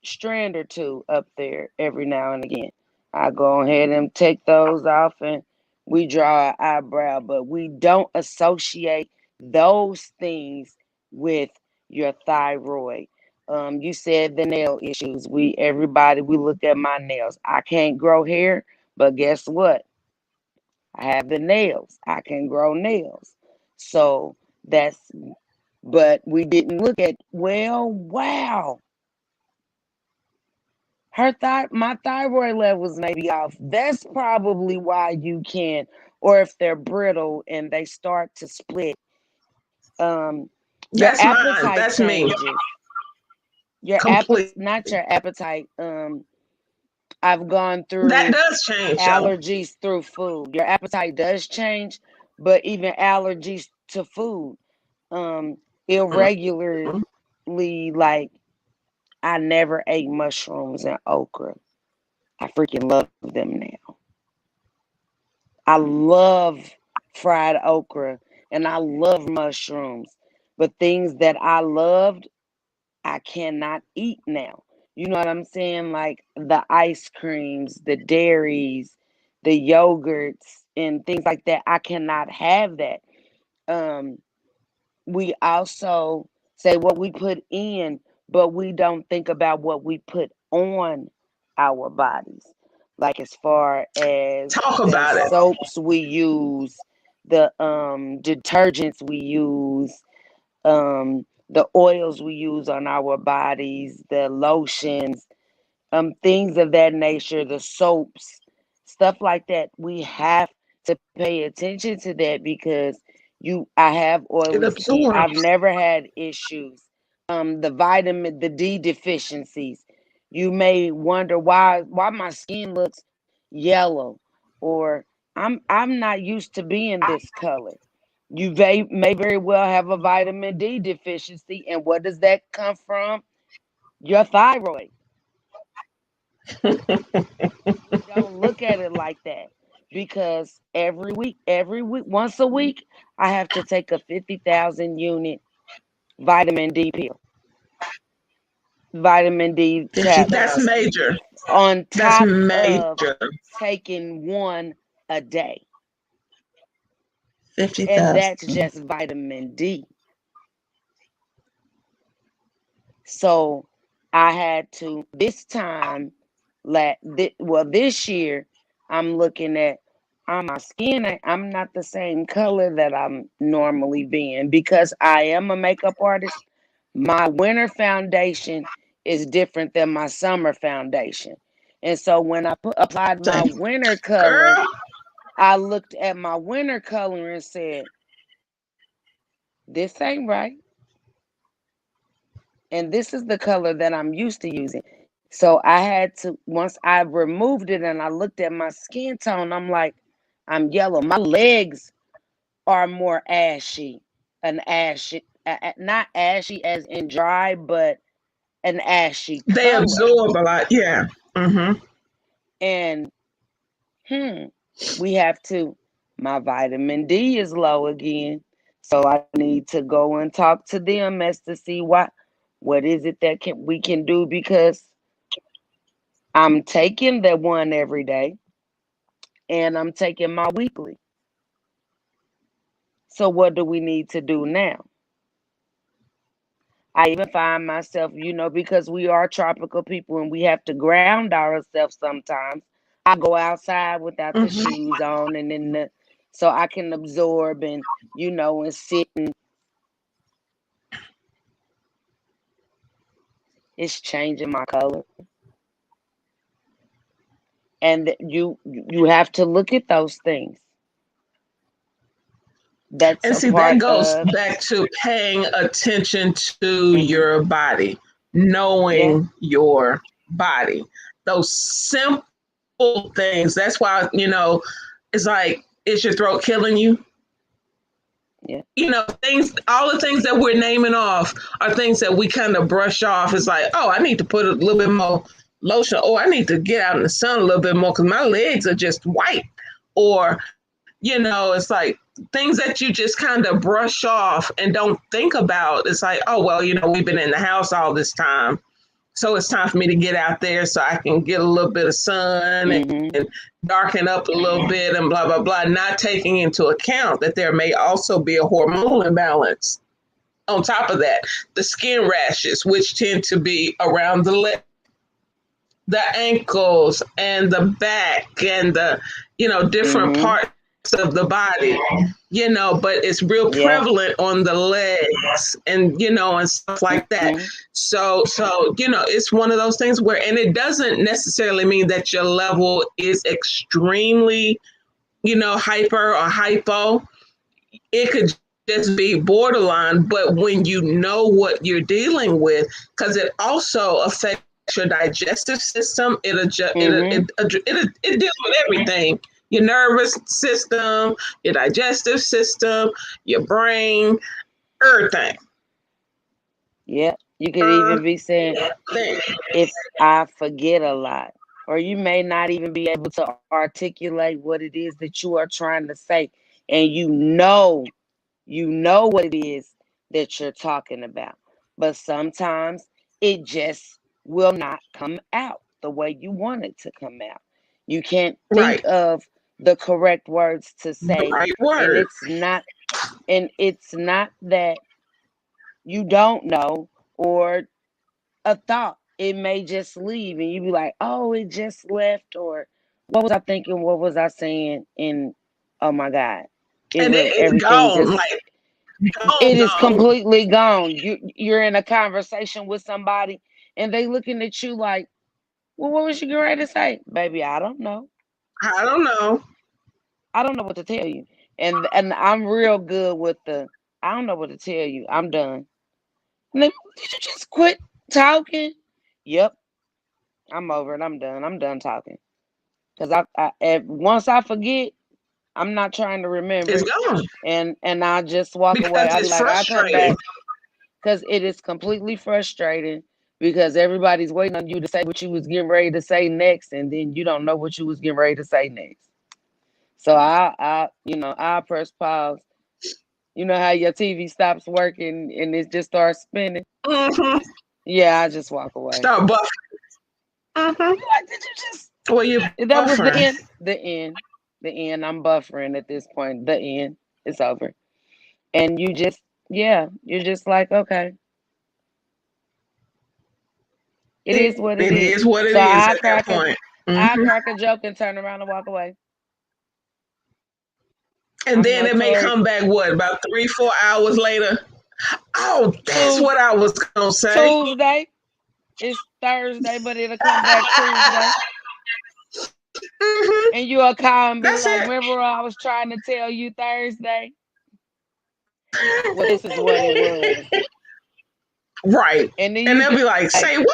strand or two up there every now and again. I go ahead and take those off and we draw an eyebrow, but we don't associate those things with your thyroid. You said the nail issues. We look at my nails. I can't grow hair, but guess what? I have the nails. I can grow nails. So that's but we didn't look at well, wow. My thyroid levels may be off. That's probably why you can, or if they're brittle and they start to split. Your That's mine. appetite That's me. changes. Your Complete. not your appetite. I've gone That through does change, though. allergies through food. Your appetite does change, but even allergies to food. Irregularly, like I never ate mushrooms and okra. I freaking love them now. I love fried okra and I love mushrooms, but things that I loved, I cannot eat now. You know what I'm saying? Like the ice creams, the dairies, the yogurts, and things like that. I cannot have that. Um, we also say what we put in, but we don't think about what we put on our bodies. Like as far as Talk the about it. soaps we use, the detergents we use, the oils we use on our bodies, the lotions, things of that nature, the soaps, stuff like that. We have to pay attention to that because I have It oily skin. I've absorbs. never had issues. The D deficiencies. You may wonder why my skin looks yellow, or I'm not used to being this color. You may very well have a vitamin D deficiency, and what does that come from? Your thyroid. We don't look at it like that because every week, once a week, I have to take a 50,000 unit vitamin D pill, vitamin D 50. tablet, That's major. on That's top of major. taking one a day. And that's 50,000. just vitamin D. So I had to this time, this year, I'm looking at on my skin. I'm not the same color that I'm normally being because I am a makeup artist. My winter foundation is different than my summer foundation. And so when I applied my Same. winter color, Girl, I looked at my winter color and said, this ain't right. And this is the color that I'm used to using. So I had to, once I removed it and I looked at my skin tone, I'm like, I'm yellow. My legs are more ashy, not ashy as in dry, but an ashy they color. absorb a lot. Yeah. Mm-hmm. And we have to, my vitamin D is low again. So I need to go and talk to them as to see what is it that we can do because I'm taking the one every day and I'm taking my weekly. So what do we need to do now? I even find myself, because we are tropical people and we have to ground ourselves sometimes. I go outside without the Mm-hmm. shoes on and so I can absorb and sit and it's changing my color. And you have to look at those things. That's And a see, that part goes of back to paying attention to mhm, your body, yeah. knowing your body. Those simple things. That's why, it's like Is your throat killing you? Yeah. Things, all the things that we're naming off are things that we kind of brush off. It's like, oh, I need to put a little bit more lotion. Oh, I need to get out in the sun a little bit more because my legs are just white. Or, it's like things that you just kind of brush off and don't think about. It's like, oh, well, we've been in the house all this time. So it's time for me to get out there so I can get a little bit of sun and darken up a little bit and blah, blah, blah, not taking into account that there may also be a hormonal imbalance. On top of that, the skin rashes, which tend to be around the ankles and the back and the, different parts of the body, but it's real prevalent on the legs and, and stuff like that. So, it's one of those things where, and it doesn't necessarily mean that your level is extremely, hyper or hypo. It could just be borderline, but when you know what you're dealing with, because it also affects your digestive system, it deals with everything. Your nervous system, your digestive system, your brain, everything. Yeah. You could even be saying, if I forget a lot, or you may not even be able to articulate what it is that you are trying to say, and you know what it is that you're talking about. But sometimes it just will not come out the way you want it to come out. You can't think of the correct words to say. Right word. And it's not that you don't know or a thought. It may just leave and you be like, oh, it just left, or what was I thinking? What was I saying? And oh my God. It's gone. It is completely gone. You're in a conversation with somebody and they looking at you like, well, what was you getting ready to say? Baby, I don't know. I don't know. I don't know what to tell you. And I'm real good with I don't know what to tell you. I'm done. And then, did you just quit talking? Yep. I'm over it. I'm done. I'm done talking. Because once I forget, I'm not trying to remember. It's gone. And I just walk away. Because it's frustrating. I come back. Because it is completely frustrating because everybody's waiting on you to say what you was getting ready to say next, and then you don't know what you was getting ready to say next. So I press pause. You know how your TV stops working and it just starts spinning? Yeah, I just walk away. Start buffering. Like, did you just... Well, that was the end. The end. I'm buffering at this point. The end. It's over. And you just... Yeah, you're just like, okay. It is what it is. It is what it is at that point. I crack a joke and turn around and walk away. And then it may come back, about 3-4 hours later? Oh, that's what I was going to say. Tuesday. It's Thursday, but it'll come back Tuesday. And you'll call and be like, remember I was trying to tell you Thursday? Well, this is what it was. Right. And they'll be like, say what?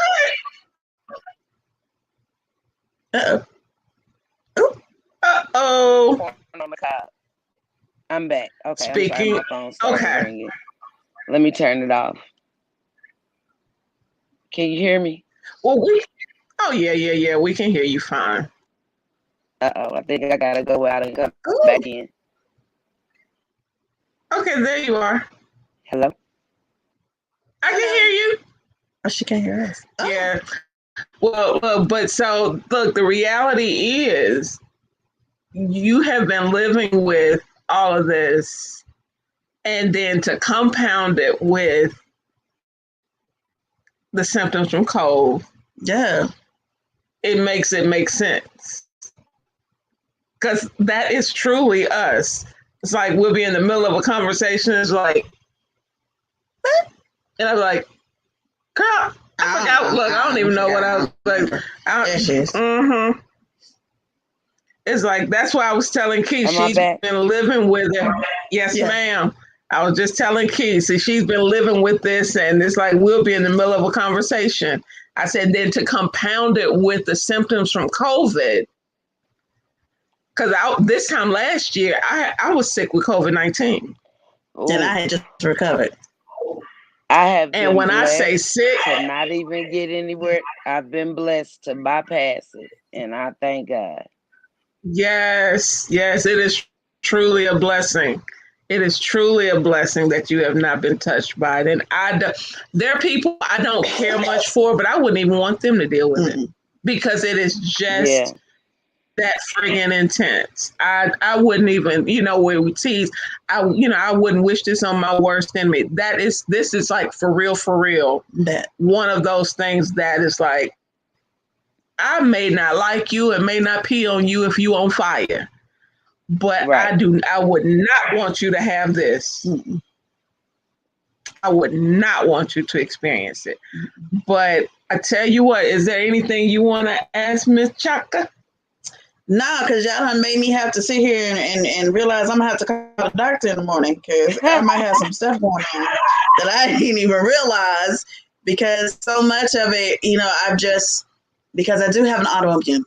Uh-oh. On the cop. I'm back. Okay. Speaking. My phone started ringing. Let me turn it off. Can you hear me? Well, yeah. We can hear you fine. I think I gotta go out and come back in. Okay, there you are. Hello? I can hear you. Oh, she can't hear us. Oh. Yeah. Well, but so look, the reality is you have been living with all of this, and then to compound it with the symptoms from cold, it makes it make sense. Because that is truly us. It's like we'll be in the middle of a conversation, it's like, what? And I'm like, girl, I forgot. Look, I don't even know what I was like. It's like, that's why I was telling Keith, she's been living with it. Yes, ma'am. I was just telling Keith, so she's been living with this, and it's like we'll be in the middle of a conversation. I said, then to compound it with the symptoms from COVID, because this time last year, I was sick with COVID-19. And Oh, I had just recovered. I have And been when I say blessed sick, to not even get anywhere. I've been blessed to bypass it, and I thank God. yes, yes, it is truly a blessing. It is truly a blessing that you have not been touched by it. And there are people I don't care much for, but I wouldn't even want them to deal with it Mm-mm. because it is Yeah, just that friggin' intense. I wouldn't even, where we tease, I wouldn't wish this on my worst enemy. This is like for real. That One of those things that is like, I may not like you and may not pee on you if you on fire, but right. I would not want you to have this. mm-mm. I would not want you to experience it. But I tell you what, is there anything you want to ask Miss Chaka? Nah, because y'all done made me have to sit here and realize I'm gonna have to call the doctor in the morning because I might have some stuff going on that I didn't even realize because so much of it, I've just because I do have an autoimmune,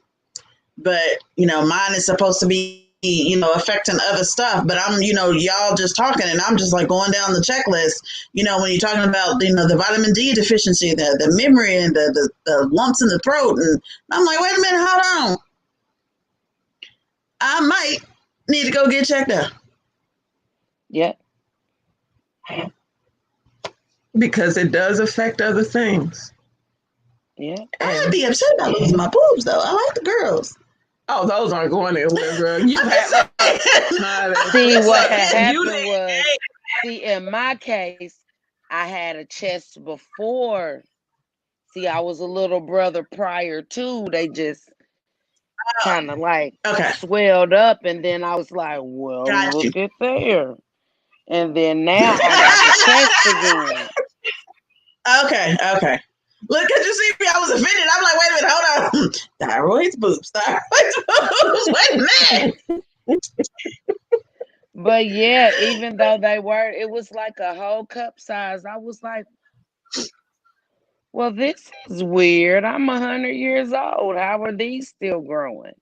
but mine is supposed to be affecting other stuff, but I'm y'all just talking and I'm just like going down the checklist, when you're talking about the vitamin D deficiency, the memory and the lumps in the throat, and I'm like, wait a minute, hold on, I might need to go get checked out. Yeah, Because it does affect other things. yeah. I'd be upset about losing my boobs though. I like the girls. Oh, those aren't going anywhere, girl. You I'm had just saying. See, I'm just what had saying. you happened was, see, in my case, I had a chest before. See, I was a little brother prior to. They just kind of like Okay, swelled up, and then I was like, well, got you. look at there. And then now I got the chest again. Okay. Look, cause you see me, I was offended. I'm like, wait a minute, hold on. Thyroid's boobs. Thyroid's boobs. Wait a minute. But yeah, even though it was like a whole cup size. I was like, well, this is weird. I'm 100 years old. How are these still growing?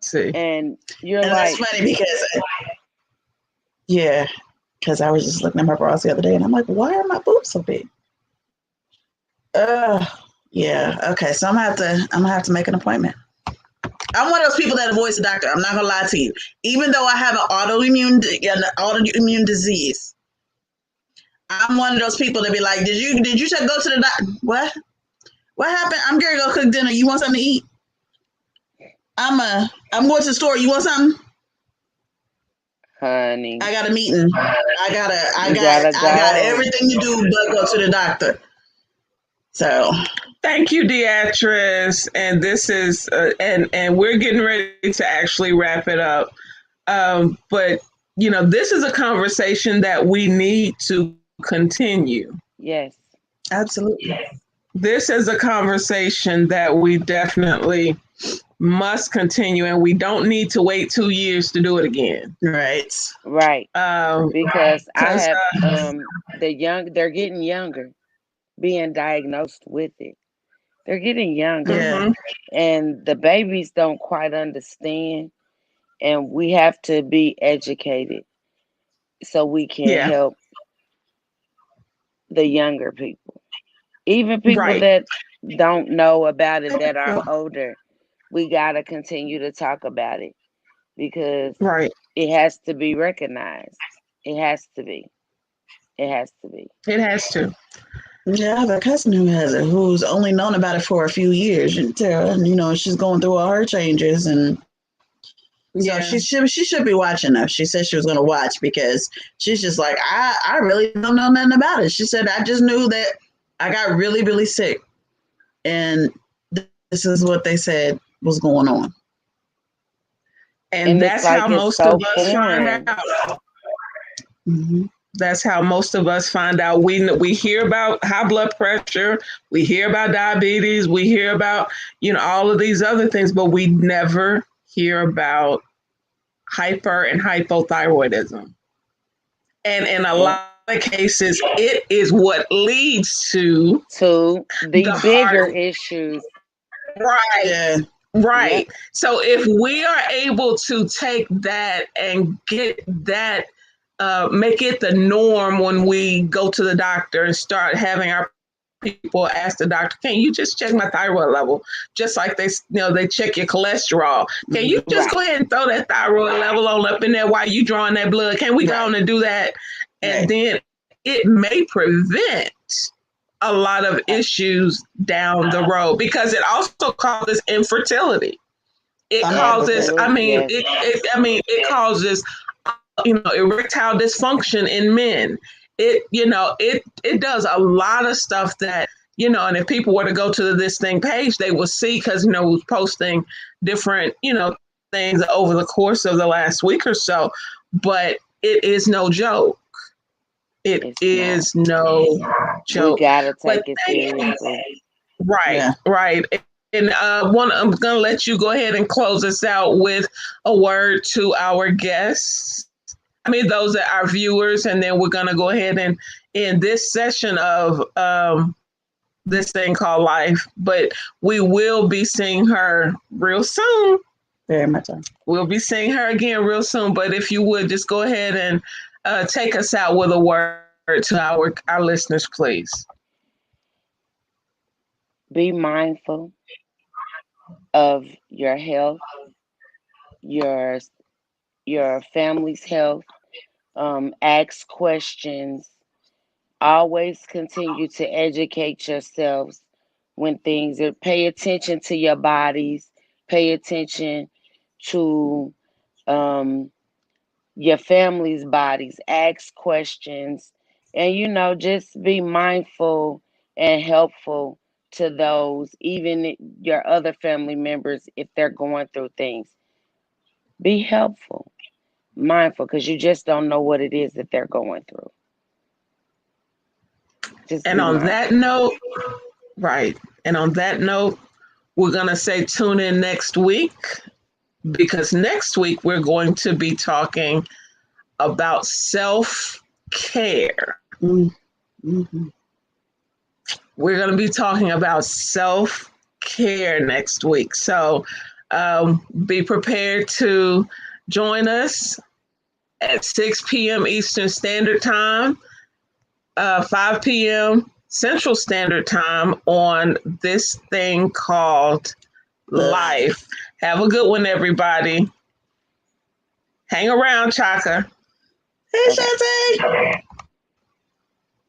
see. And you're And that's like, funny because yeah, because I was just looking at my bras the other day and I'm like, why are my boobs so big? Uh yeah. Okay, so I'm gonna have to make an appointment. I'm one of those people that avoids the doctor. I'm not gonna lie to you. Even though I have an autoimmune disease, I'm one of those people that be like, did you just go to the doctor? What happened? I'm gonna go cook dinner. You want something to eat? I'm going to the store. You want something? honey, I got a meeting. you gotta I got go. everything to do but go to the doctor. So Thank you, Beatrice. And this is, and we're getting ready to actually wrap it up. But this is a conversation that we need to continue. Yes, absolutely. This is a conversation that we definitely must continue, and we don't need to wait 2 years to do it again. Right. right. Because I Because have they're getting younger, being diagnosed with it. They're getting younger, Yeah. mhm, and the babies don't quite understand, and we have to be educated so we can yeah, help the younger people. Even people right, that don't know about it that are older, we got to continue to talk about it because right. it has to be recognized. It has to be. It has to be. It has to. Yeah, I have a cousin who has it, who's only known about it for a few years. She's going through all her changes, and so Yeah, she should be watching us. She said she was going to watch because she's just like, I really don't know nothing about it. She said, I just knew that I got really, really sick. And this is what they said was going on. and And it's that's how like it's most of so us find foreign. out. Mm-hmm. That's how most of us find out. We hear about high blood pressure, we hear about diabetes, we hear about all of these other things, but we never hear about hyper and hypothyroidism. And in a Yeah. lot of cases, it is what leads to To the the heart. bigger issues. Right. Yeah. Right. Yep. So if we are able to take that and get that, make it the norm when we go to the doctor and start having our people ask the doctor, can you just check my thyroid level? Just like they check your cholesterol. Can you Mhm. just Right. go ahead and throw that thyroid level on up in there while you drawing that blood? Can we go Right. on and do that? And Right. then it may prevent a lot of Right. issues down the road because it also causes infertility. It causes, Unnecessary. Absolutely. Yes. it causes, erectile dysfunction in men. It does a lot of stuff that, and if people were to go to this thing page, they will see because, we're posting different, things over the course of the last week or so. But it is no joke. It It's not. is no We joke. gotta But take it thank you. seriously. Right, Yeah. right. And I'm going to let you go ahead and close us out with a word to our guests. I mean, those are our viewers. And then we're going to go ahead and end this session of this thing called life. But we will be seeing her real soon. Very much so. We'll be seeing her again real soon. But if you would just go ahead and take us out with a word to our listeners, please. Be mindful of your health, your your family's health. Ask questions. Always continue to educate yourselves when things are, pay attention to your bodies, pay attention to um, your family's bodies, ask questions, and just be mindful and helpful to those, even your other family members, if they're going through things. Be helpful, mindful, because you just don't know what it is that they're going through. Just And be on that mindful. note, right. And on that note, we're going to say tune in next week because next week we're going to be talking about self care. Mm-hmm. We're going to be talking about self care next week. So be prepared to join us at 6 p.m. Eastern Standard Time, 5 p.m. Central Standard Time on this thing called Life. life. Have a good one, everybody. Hang around, Chaka. Hey, Bye bye. Shantae.